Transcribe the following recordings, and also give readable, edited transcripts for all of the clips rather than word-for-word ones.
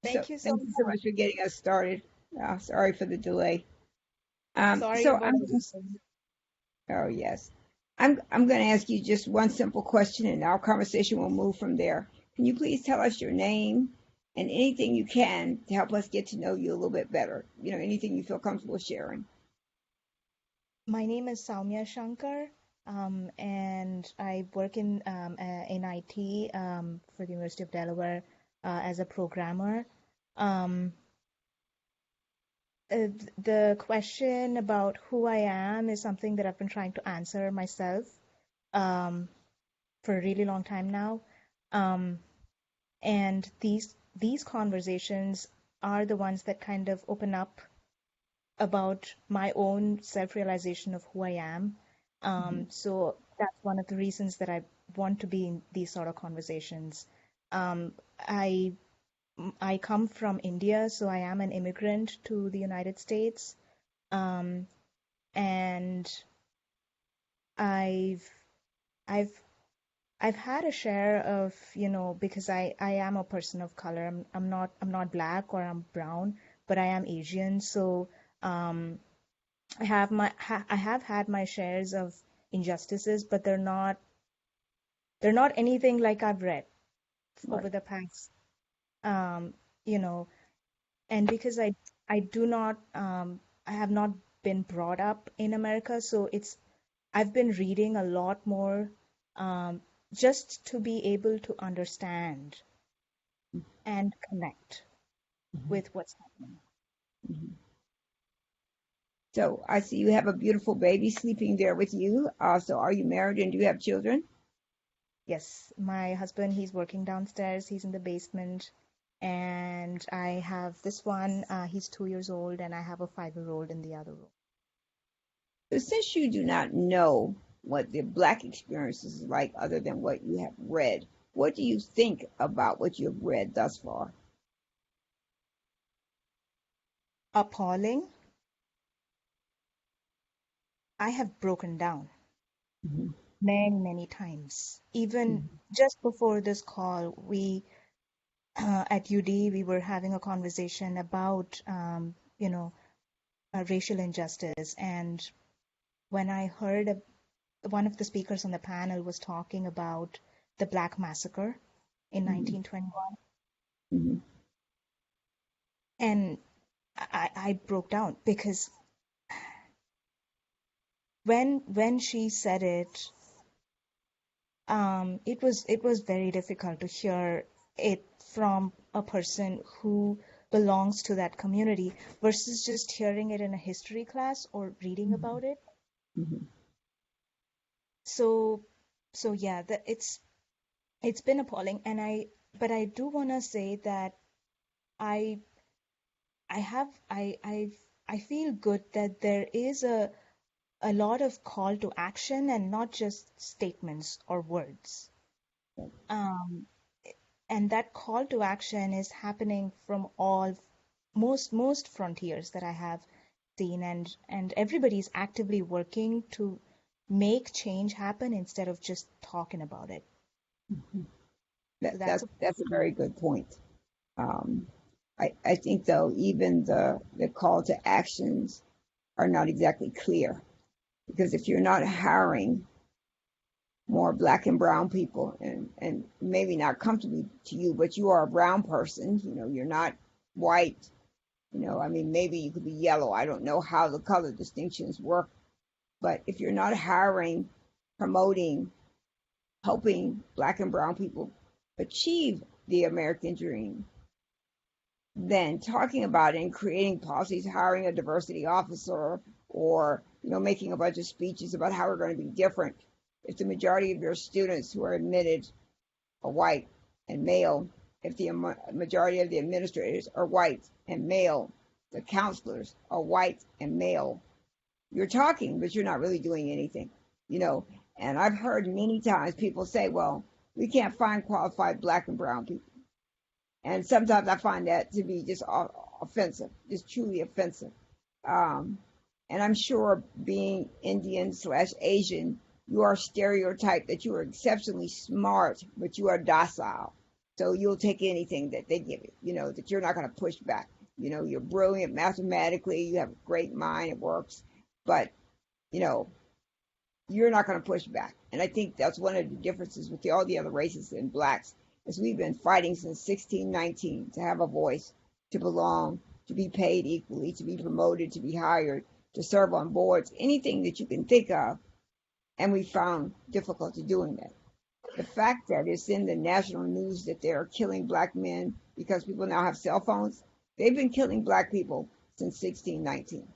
So Thank you so thank you so much. much for getting us started. Sorry for the delay. Sorry So about I'm just, everything. oh yes, I'm going to ask you just one simple question, and our conversation will move from there. Can you please tell us your name and anything you can to help us get to know you a little bit better? Anything you feel comfortable sharing. My name is Sowmya Shankar, and I work in IT for the University of Delaware as a programmer. Um, the question about who I am is something that I've been trying to answer myself um, for a really long time now. Um, and these conversations are the ones that kind of open up about my own self-realization of who I am. Mhm. So that's one of the reasons that I want to be in these sort of conversations. Um, I I come from India, so I am an immigrant to the United States, um, and I've I've I've had a share of, because I am a person of color. I'm not black or I'm brown, but I am Asian. So um, I have had my shares of injustices, but they're not anything like I've read Right. over the past, um, you know, and because I do not I have not been brought up in America, so I've been reading a lot more um, just to be able to understand and connect Mhm. with what's happening. Mhm. So I see you have a beautiful baby sleeping there with you. So are you married and do you have children? Yes, my husband, he's working downstairs, he's in the basement, and I have this one, he's 2 years old, and I have a 5-year-old in the other room. So since you do not know what the Black experience is like other than what you have read, what do you think about what you have read thus far? Appalling. I have broken down Mhm. many, many times. Even Mhm. just before this call, we at UD, we were having a conversation about, racial injustice. And when I heard one of the speakers on the panel was talking about the Black Massacre in Mhm. 1921, Mhm. and I broke down because when she said it, it was very difficult to hear it from a person who belongs to that community versus just hearing it in a history class or reading Mhm. about it. Mhm. So so yeah, it's been appalling, and I do want to say that I I have I feel good that there is a lot of call to action and not just statements or words. Um, and that call to action is happening from most frontiers that I have seen, and everybody's actively working to make change happen instead of just talking about it. Mhm. So That, that's that a that's a very good point. Um, I think though even the call to actions are not exactly clear because if you're not hiring more black and brown people and maybe not comfortably to you, but you are a brown person, you're not white, I mean, maybe you could be yellow. I don't know how the color distinctions work, but if you're not hiring, promoting, helping black and brown people achieve the American dream, then talking about it and creating policies, hiring a diversity officer, or making a bunch of speeches about how we're going to be different. If the majority of your students who are admitted are white and male, if the majority of the administrators are white and male, the counselors are white and male, you're talking, but you're not really doing anything, you know. And I've heard many times people say, well, we can't find qualified black and brown people. And sometimes I find that to be just offensive, just truly offensive. Um, and I'm sure being Indian/Asian, you are stereotyped that you are exceptionally smart, but you are docile. So you'll take anything that they give you, that you're not going to push back. You're brilliant mathematically, you have a great mind, it works, but, you know, you're not going to push back. And I think that's one of the differences with all the other races and blacks is we've been fighting since 1619 to have a voice, to belong, to be paid equally, to be promoted, to be hired, to serve on boards, anything that you can think of. And we found difficulty doing that. The fact that it's in the national news that they're killing black men because people now have cell phones, they've been killing black people since 1619.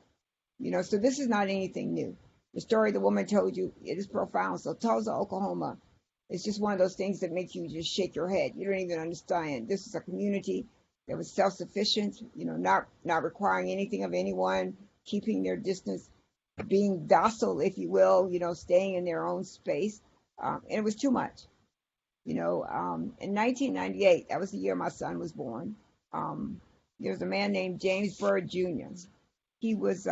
So this is not anything new. The story the woman told you, it is profound. So Tulsa, Oklahoma, it's just one of those things that make you just shake your head. You don't even understand. This is a community that was self-sufficient, not requiring anything of anyone, keeping their distance, being docile, if you will, staying in their own space. And it was too much. In 1998, that was the year my son was born. There was a man named James Byrd Jr. He was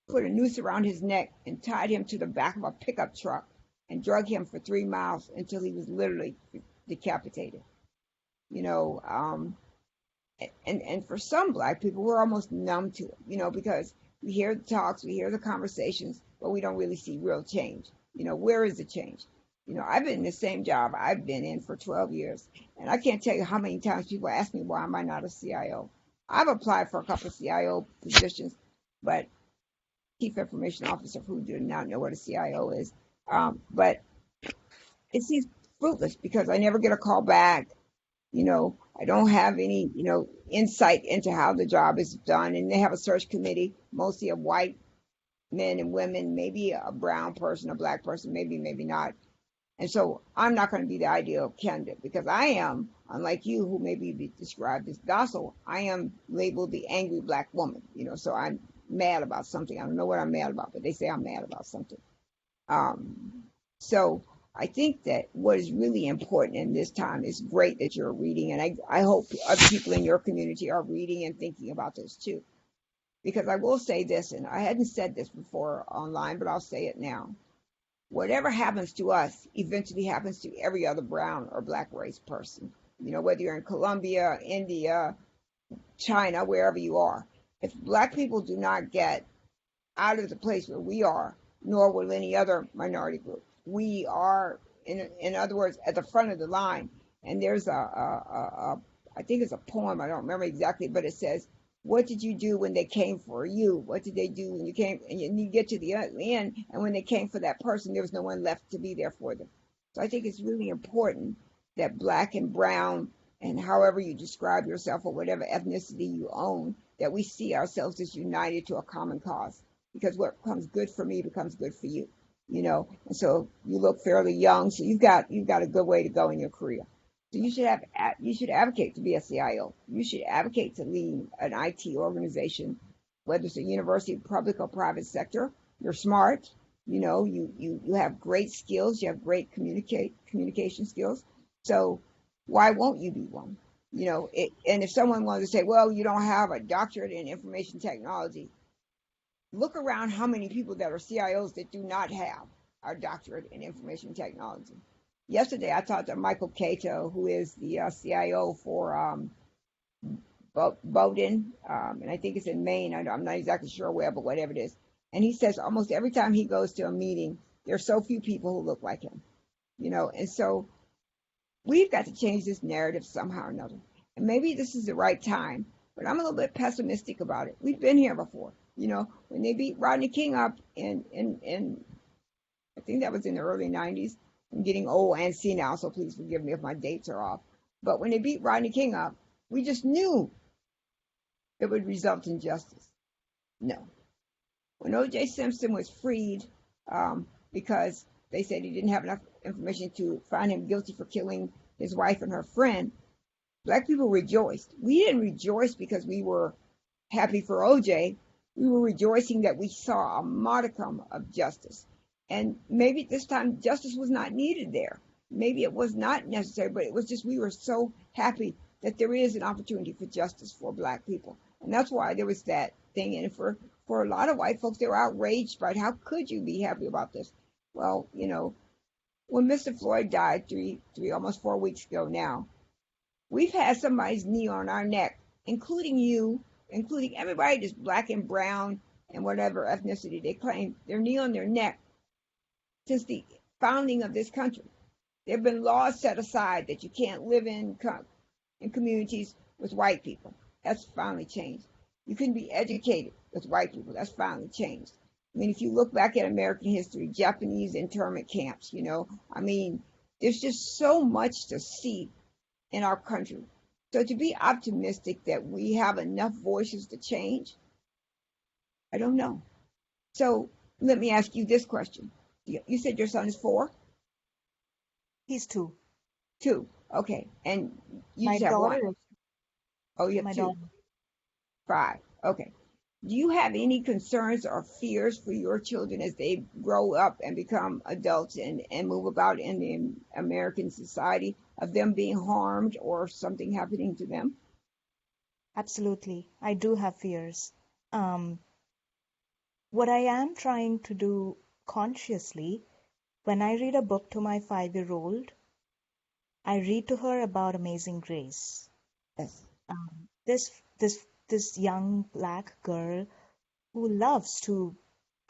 put a noose around his neck and tied him to the back of a pickup truck and drug him for 3 miles until he was literally decapitated. You know, um, and for some black people, we're almost numb to it, because we hear the talks, we hear the conversations, but we don't really see real change. Where is the change? I've been in the same job I've been in for 12 years, and I can't tell you how many times people ask me why am I not a CIO. I've applied for a couple of CIO positions, but Chief Information Officer who do not know what a CIO is. But it seems fruitless because I never get a call back. I don't have any, insight into how the job is done. And they have a search committee, mostly of white men and women, maybe a brown person, a black person, maybe, maybe not. And so I'm not going to be the ideal candidate because I am, unlike you, who maybe be described as docile, I am labeled the angry black woman, so I'm mad about something. I don't know what I'm mad about, but they say I'm mad about something. Um, so I think that what is really important in this time is great that you're reading, and I hope other people in your community are reading and thinking about this too. Because I will say this, and I hadn't said this before online, but I'll say it now. Whatever happens to us eventually happens to every other brown or black race person. Whether you're in Colombia, India, China, wherever you are. If black people do not get out of the place where we are, nor will any other minority group, we are, in other words, at the front of the line. And there's I think it's a poem, I don't remember exactly, but it says, what did you do when they came for you? What did they do when you came? And you get to the end, and when they came for that person, there was no one left to be there for them. So I think it's really important that black and brown, and however you describe yourself or whatever ethnicity you own, that we see ourselves as united to a common cause. Because what becomes good for me becomes good for you, And so you look fairly young, so you've got a good way to go in your career. So you should advocate to be a CIO. You should advocate to lead an IT organization, whether it's a university, public or private sector. You're smart, you have great skills, you have great communication skills. So why won't you be one? And if someone wanted to say, well, you don't have a doctorate in information technology, look around how many people that are CIOs that do not have a doctorate in information technology. Yesterday, I talked to Michael Cato, who is the CIO for Bowdoin, and I think it's in Maine. I'm not exactly sure where, but whatever it is. And he says almost every time he goes to a meeting, there's so few people who look like him, And so we've got to change this narrative somehow or another. And maybe this is the right time, but I'm a little bit pessimistic about it. We've been here before. When they beat Rodney King up in I think that was in the early 90s. I'm getting old and senile, so please forgive me if my dates are off. But when they beat Rodney King up, we just knew it would result in justice. No. When O.J. Simpson was freed because they said he didn't have enough information to find him guilty for killing his wife and her friend, black people rejoiced. We didn't rejoice because we were happy for O.J. We were rejoicing that we saw a modicum of justice. And maybe this time justice was not needed there. Maybe it was not necessary, but it was just we were so happy that there is an opportunity for justice for black people. And that's why there was that thing. And for a lot of white folks, they were outraged by it. How could you be happy about this? Well, when Mr. Floyd died almost 4 weeks ago now, we've had somebody's knee on our neck, including you, including everybody that's black and brown and whatever ethnicity they claim, their knee on their neck since the founding of this country. There have been laws set aside that you can't live in communities with white people. That's finally changed. You couldn't be educated with white people. That's finally changed. I mean, if you look back at American history, Japanese internment camps, I mean, there's just so much to see in our country. So to be optimistic that we have enough voices to change, I don't know. So let me ask you this question. You said your son is 4? He's 2. 2. Okay. And you My just have one. daughter is Oh, you have my 2. daughter. 5. Okay. Do you have any concerns or fears for your children as they grow up and become adults and move about in the American society of them being harmed or something happening to them? Absolutely. I do have fears. Um, what I am trying to do consciously, when I read a book to my 5-year-old, I read to her about Amazing Grace. Yes. This young black girl who loves to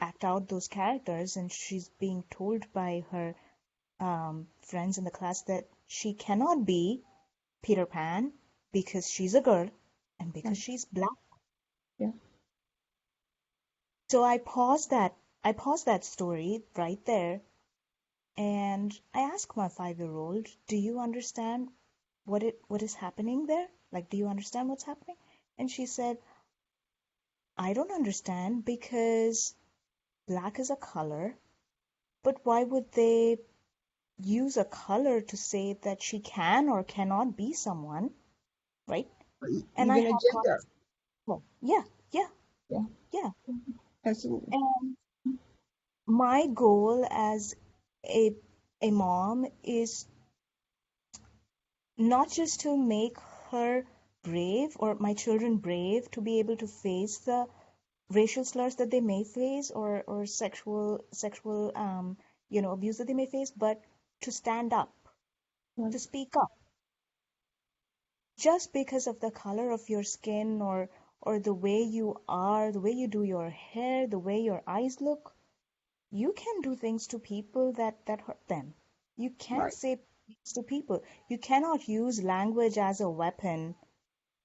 act out those characters, and she's being told by her friends in the class that she cannot be Peter Pan because she's a girl and because Right. she's black. Yeah. So I paused that story right there, and I asked my 5-year-old, "Do you understand what is happening there? Like, do you understand what's happening?" And she said, "I don't understand because black is a color, but why would they use a color to say that she can or cannot be someone, right?" And I Even a had got, gender. well, yeah, yeah, Yeah. yeah. Absolutely. And my goal as a a mom is not just to make her brave or my children brave to be able to face the racial slurs that they may face or sexual abuse that they may face, but to stand up, Right. to speak up. Just because of the color of your skin or the way you are, the way you do your hair, the way your eyes look, you can do things to people that hurt them. You can Right. say things to people. You cannot use language as a weapon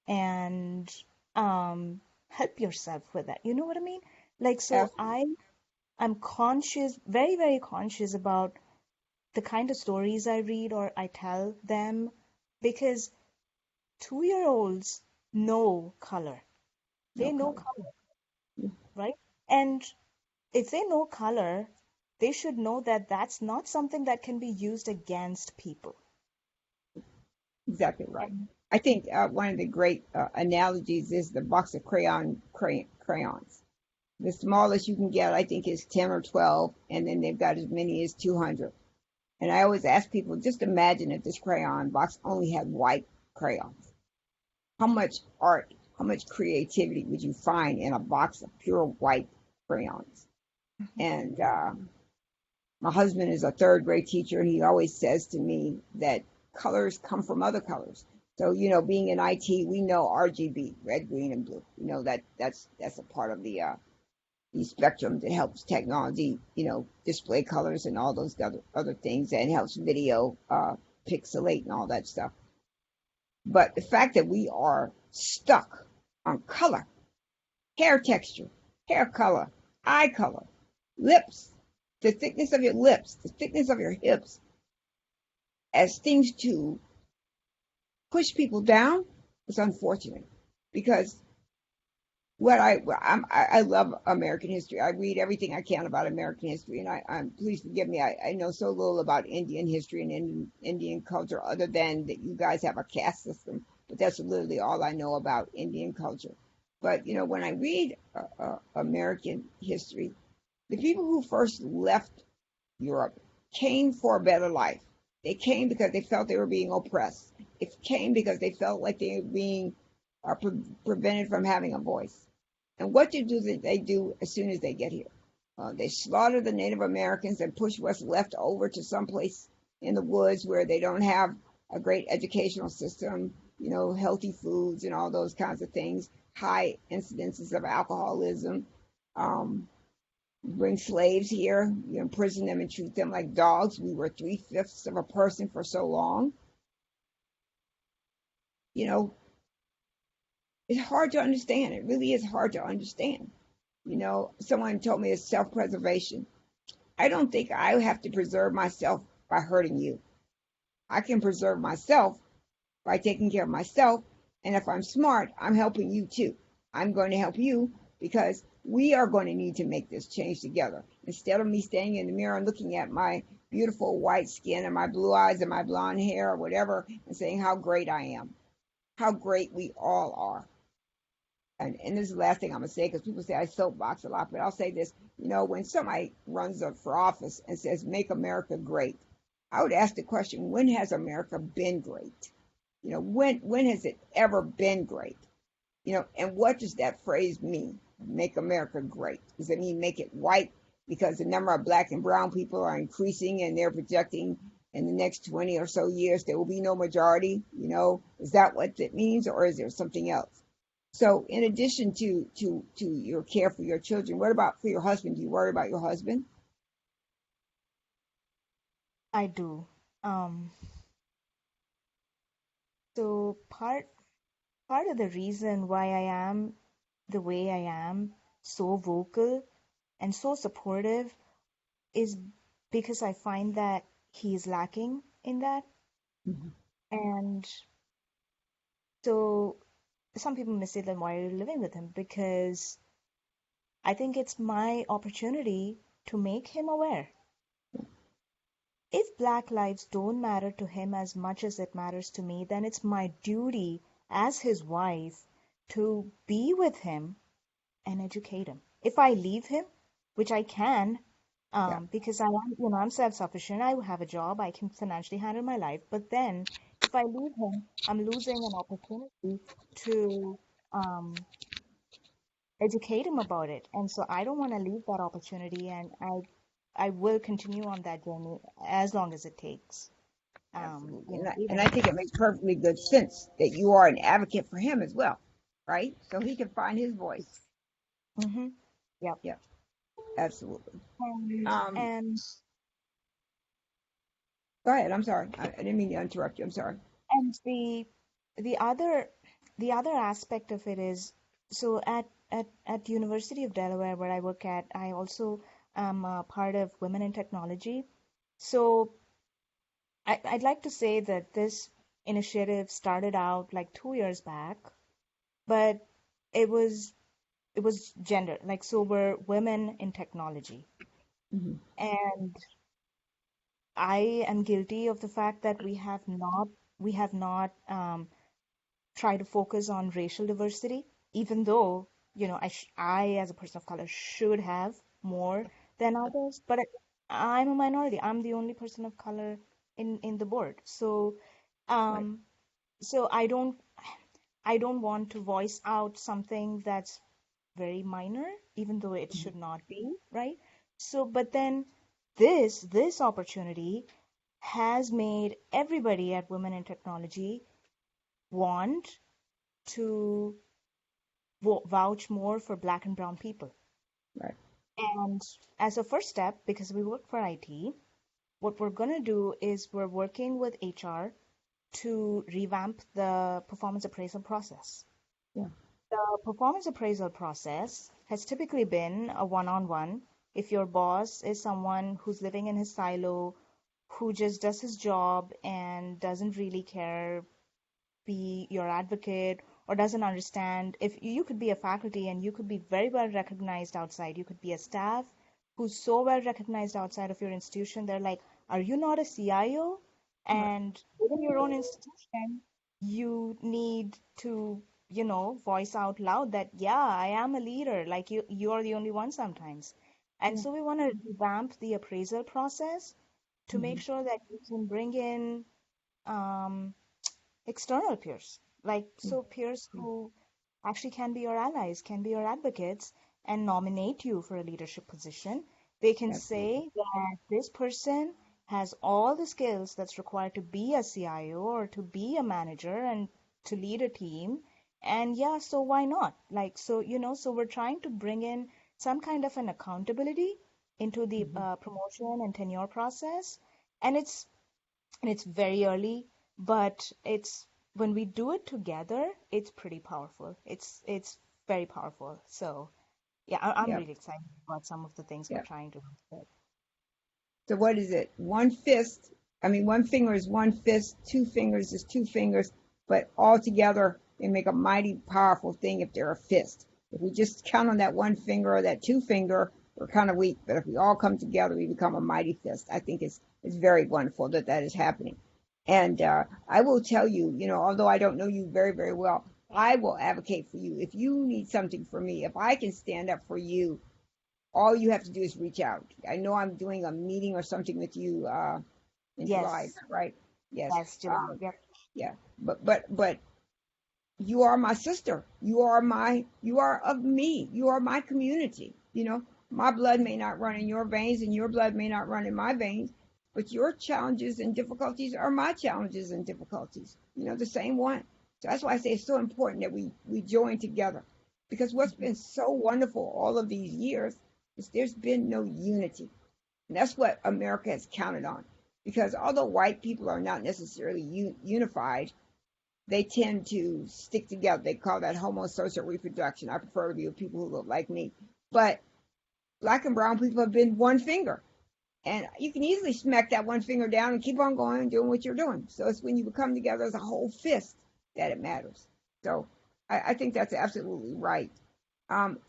and help yourself with that. You know what I mean? Like, so Absolutely. I'm conscious, very, very conscious about the kind of stories I read or I tell them because 2-year-olds know color. No They know color. color, Yeah. right? And if they know color, they should know that that's not something that can be used against people. Exactly right. And I think one of the great analogies is the box of crayons. The smallest you can get, I think, is 10 or 12, and then they've got as many as 200. And I always ask people, just imagine if this crayon box only had white crayons. How much art, how much creativity would you find in a box of pure white crayons? And my husband is a third grade teacher, and he always says to me that colors come from other colors. So, being in IT, we know RGB, red, green, and blue. We know that's a part of the spectrum that helps technology, display colors and all those other things, and helps video pixelate and all that stuff. But the fact that we are stuck on color, hair texture, hair color, eye color, lips, the thickness of your lips, the thickness of your hips, as things to push people down is unfortunate because I love American history. I read everything I can about American history, and I'm please forgive me. I know so little about Indian history and Indian culture, other than that you guys have a caste system. But that's literally all I know about Indian culture. But when I read American history, the people who first left Europe came for a better life. They came because they felt they were being oppressed. It came because they felt like they were being prevented from having a voice. And what do they do as soon as they get here? They slaughter the Native Americans and push what's left over to someplace in the woods where they don't have a great educational system, healthy foods and all those kinds of things, high incidences of alcoholism. Um, bring slaves here, you imprison them and treat them like dogs. We were three-fifths of a person for so long. You know, it's hard to understand. It really is hard to understand. Someone told me it's self-preservation. I don't think I have to preserve myself by hurting you. I can preserve myself by taking care of myself. And if I'm smart, I'm helping you too. I'm going to help you because we are going to need to make this change together. Instead of me standing in the mirror and looking at my beautiful white skin and my blue eyes and my blonde hair or whatever and saying how great I am, how great we all are. And this is the last thing I'm going to say because people say I soapbox a lot, but I'll say this. When somebody runs up for office and says, make America great, I would ask the question, when has America been great? When has it ever been great? And what does that phrase mean? Make America great. Does it mean make it white because the number of black and brown people are increasing and they're projecting in the next 20 or so years there will be no majority? Is that what it means or is there something else? So in addition to your care for your children, what about for your husband? Do you worry about your husband? I do. Um, so part of the reason why I am the way I am, so vocal and so supportive, is because I find that he is lacking in that. Mhm. And so some people may say, then why are you living with him? Because I think it's my opportunity to make him aware. If Black lives don't matter to him as much as it matters to me, then it's my duty as his wife to be with him and educate him. If I leave him, which I can, Yeah, because I'm self-sufficient, I have a job, I can financially handle my life. But then, if I leave him, I'm losing an opportunity to um, educate him about it. And so I don't want to leave that opportunity, and I will continue on that journey as long as it takes. absolutely. And Even. I think it makes perfectly good sense that you are an advocate for him as well, right? So he can find his voice. Mm-hmm. Yep. Yeah, absolutely. And Um, and Go ahead. I'm sorry. I didn't mean to interrupt you. I'm sorry. and the other the other aspect of it is, so at University of Delaware where I work at, I also am a part of Women in Technology. So I'd like to say that this initiative started out like 2 years back, but it was it was gender, like, so we're women in technology. Hmm. And I am guilty of the fact that we have not try to focus on racial diversity, even though, I, as a person of color, should have more than others. But I'm a minority. I'm the only person of color in the board. Right. Um, so I don't want to voice out something that's very minor, even though it Mhm. should not be, right? So, but then this opportunity has made everybody at Women in Technology want to vouch more for Black and brown people. Right. And as a first step, because we work for IT, what we're going to do is we're working with HR to revamp the performance appraisal process. Yeah. The performance appraisal process has typically been a one-on-one. If your boss is someone who's living in his silo, who just does his job and doesn't really care, be your advocate, or doesn't understand, if you could be a faculty and you could be very well recognized outside, you could be a staff who's so well recognized outside of your institution, they're like, are you not a CIO? Right. And within your own institution, you need to, voice out loud that, yeah, I am a leader, like you're the only one sometimes. And Yeah. so we want to revamp the appraisal process to make Hmm. sure that you can bring in um, external peers, like, so peers who actually can be your allies, can be your advocates, and nominate you for a leadership position. They can Absolutely. say that this person has all the skills that's required to be a CIO or to be a manager and to lead a team. And yeah, so why not? Like, so, so we're trying to bring in some kind of an accountability into the Mhm. promotion and tenure process. And it's very early, but it's when we do it together, it's pretty powerful. It's very powerful. So yeah, I'm Yeah, really excited about some of the things we're yeah. trying to do. So what is it? One fist. I mean, one finger is one fist. Two fingers is two fingers. But all together, they make a mighty powerful thing if they're a fist. If we just count on that one finger or that two finger, we're kind of weak. But if we all come together, we become a mighty fist. I think it's very wonderful that that is happening. And I will tell you, although I don't know you very, very well, I will advocate for you. If you need something from me, if I can stand up for you, all you have to do is reach out. I know I'm doing a meeting or something with you in July, is Yes, that right? Yes. yes, July. Yep. Yeah. But you are my sister. You are of me. You are my community. My blood may not run in your veins and your blood may not run in my veins, but your challenges and difficulties are my challenges and difficulties. The same one. So that's why I say it's so important that we join together. Because what's Mhm. been so wonderful all of these years is there's been no unity. And that's what America has counted on. Because although white people are not necessarily unified, they tend to stick together. They call that homosocial reproduction. I prefer to be with people who look like me. But black and brown people have been one finger. And you can easily smack that one finger down and keep on going and doing what you're doing. So it's when you come together as a whole fist that it matters. So I think that's absolutely right.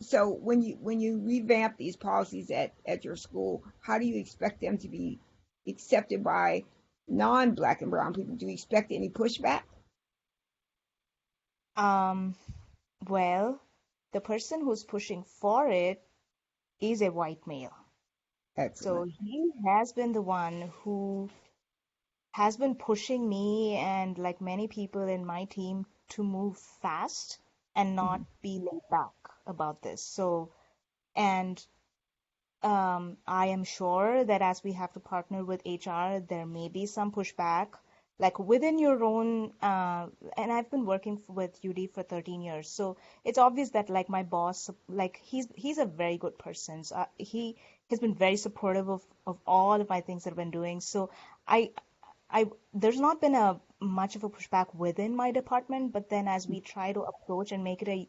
So when you revamp these policies at your school, how do you expect them to be accepted by non-black and brown people? Do you expect any pushback? Um, well, the person who's pushing for it is a white male. So Excellent. he has been the one who has been pushing me and like many people in my team to move fast and not Mhm. be laid back about this. So, and I am sure that as we have to partner with HR, there may be some pushback, like within your own. And I've been working with UD for 13 years, so it's obvious that like my boss, like he's a very good person. So he has been very supportive of all of my things that I've been doing. So I there's not been a much of a pushback within my department, but then as we try to approach and make it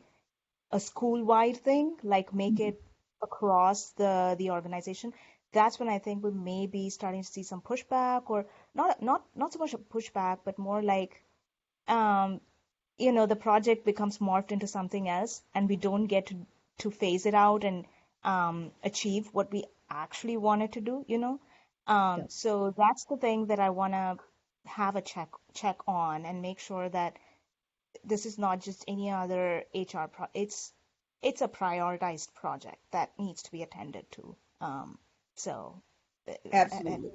a school-wide thing, like make Mhm. it across the organization, that's when I think we may be starting to see some pushback, or not so much a pushback, but more like um, the project becomes morphed into something else, and we don't get to phase it out and achieve what we actually wanted to do. Yeah, So that's the thing that I want to have a check on and make sure that this is not just any other it's a prioritized project that needs to be attended to. So uh, uh, absolutely.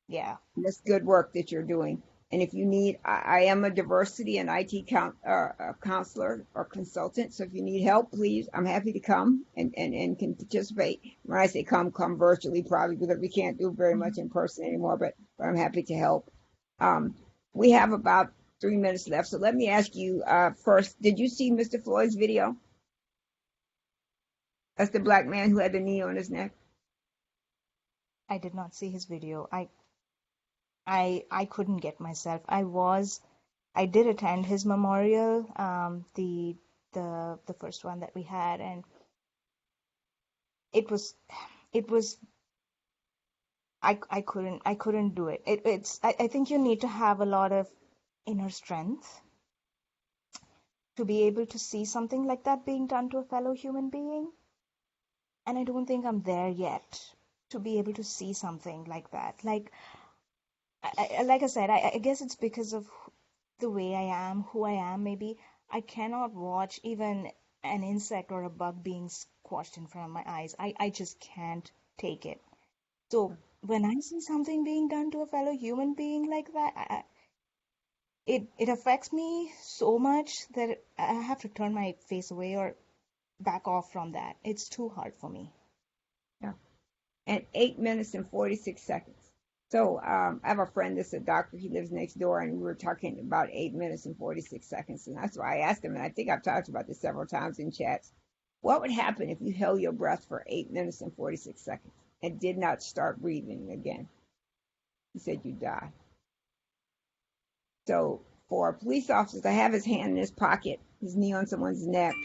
yeah. That's good work that you're doing. And if you need, I am a diversity and IT counselor or consultant. So if you need help, please, I'm happy to come and can participate. When I say come virtually, probably because we can't do very much in person anymore, but I'm happy to help. Um, we have about 3 minutes left. So let me ask you first, did you see Mr. Floyd's video? That's the black man who had the knee on his neck. I did not see his video. I couldn't get myself. I did attend his memorial, the first one that we had, and it was it was I couldn't do it. I think you need to have a lot of inner strength to be able to see something like that being done to a fellow human being. And I don't think I'm there yet to be able to see something like that. Like I said, I guess it's because of the way I am, who I am. Maybe I cannot watch even an insect or a bug being squashed in front of my eyes. I just can't take it. So when I see something being done to a fellow human being like that, it affects me so much that I have to turn my face away or back off from that. It's too hard for me. Yeah. and 8 minutes and 46 seconds. So I have a friend that's a doctor. He lives next door, and we were talking about 8 minutes and 46 seconds. And that's why I asked him, and I think I've talked about this several times in chats. What would happen if you held your breath for 8 minutes and 46 seconds and did not start breathing again? He said you'd die. So for a police officer to have his hand in his pocket, his knee on someone's neck,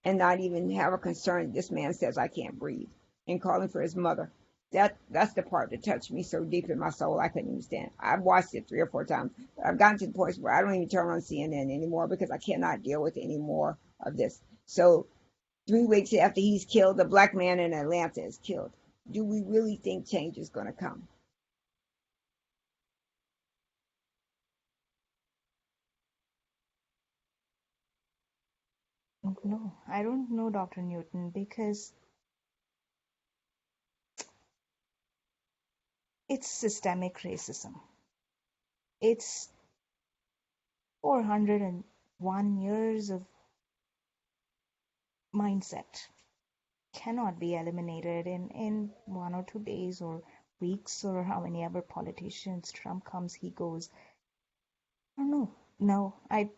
and not even have a concern, this man says, I can't breathe, and calling for his mother. That's the part that touched me so deep in my soul I couldn't even stand. I've watched it 3 or 4 times, but I've gotten to the point where I don't even turn on CNN anymore because I cannot deal with any more of this. So 3 weeks after he's killed, the black man in Atlanta is killed. Do we really think change is going to come? No, I don't know, Dr. Newton, because it's systemic racism. It's 401 years of mindset. Cannot be eliminated in 1 or 2 days or weeks or how many ever politicians. Trump comes, he goes. I don't know. No, I'd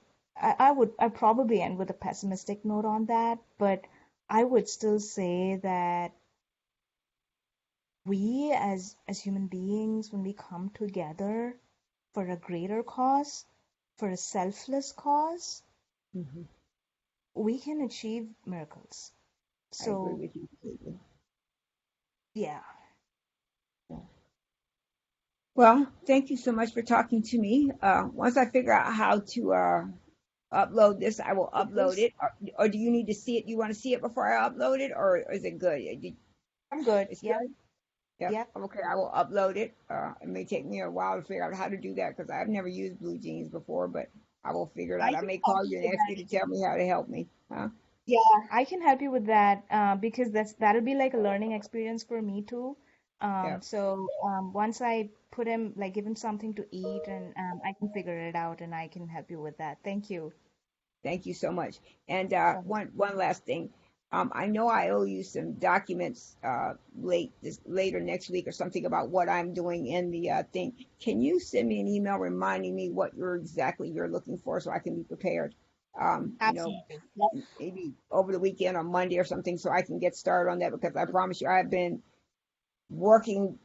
probably end with a pessimistic note on that, but I would still say that we as human beings, when we come together for a greater cause, for a selfless cause, Mm-hmm. we can achieve miracles. I agree So, with you completely. yeah. Yeah. Well, thank you so much for talking to me. Once I figure out how to upload this, I will It upload was, it. Or do you need to see it? You want to see it before I upload it, or is it good? I'm good. It's Yep. good. Yep. Yep. Okay, I will upload it. It may take me a while to figure out how to do that because I've never used Blue Jeans before, but I will figure it I out. I can may help call you you and with ask you to that. tell me how to help me. Huh? Yeah, I can help you with that because that'll be like a learning experience for me too. Yep. Once I put him like give him something to eat and I can figure it out and I can help you with that. Thank you. Thank you so much. And Sure. one last thing. I know I owe you some documents later next week or something about what I'm doing in the thing. Can you send me an email reminding me what you're looking for so I can be prepared? Um, you know, Absolutely. Yep. maybe over the weekend or Monday or something so I can get started on that because I promise you I've been working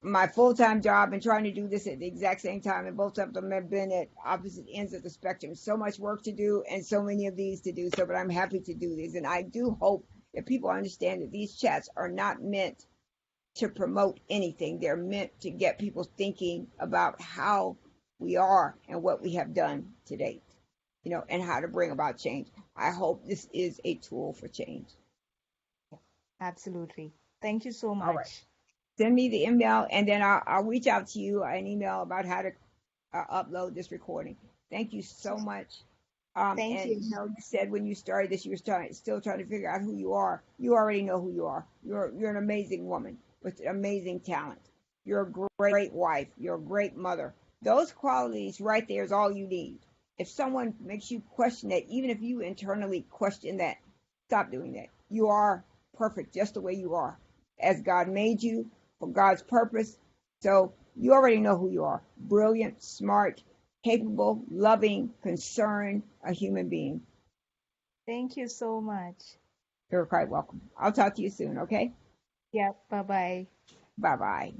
my full-time job and trying to do this at the exact same time, and both of them have been at opposite ends of the spectrum. So much work to do and so many of these to do, so but I'm happy to do these, and I do hope that people understand that these chats are not meant to promote anything. They're meant to get people thinking about how we are and what we have done to date, and how to bring about change. I hope this is a tool for change. Absolutely. Thank you so All right, much. send me the email and then I'll reach out to you an email about how to upload this recording. Thank you so much. Thank And you. you said when you started this, you were still trying to figure out who you are. You already know who you are. You're an amazing woman with amazing talent. You're a great wife. You're a great mother. Those qualities right there is all you need. If someone makes you question that, even if you internally question that, stop doing that. You are perfect just the way you are, as God made you for God's purpose. So you already know who you are. Brilliant, smart, capable, loving, concerned, a human being. Thank you so much. You're quite welcome. I'll talk to you soon, okay? Yep. Bye Bye bye.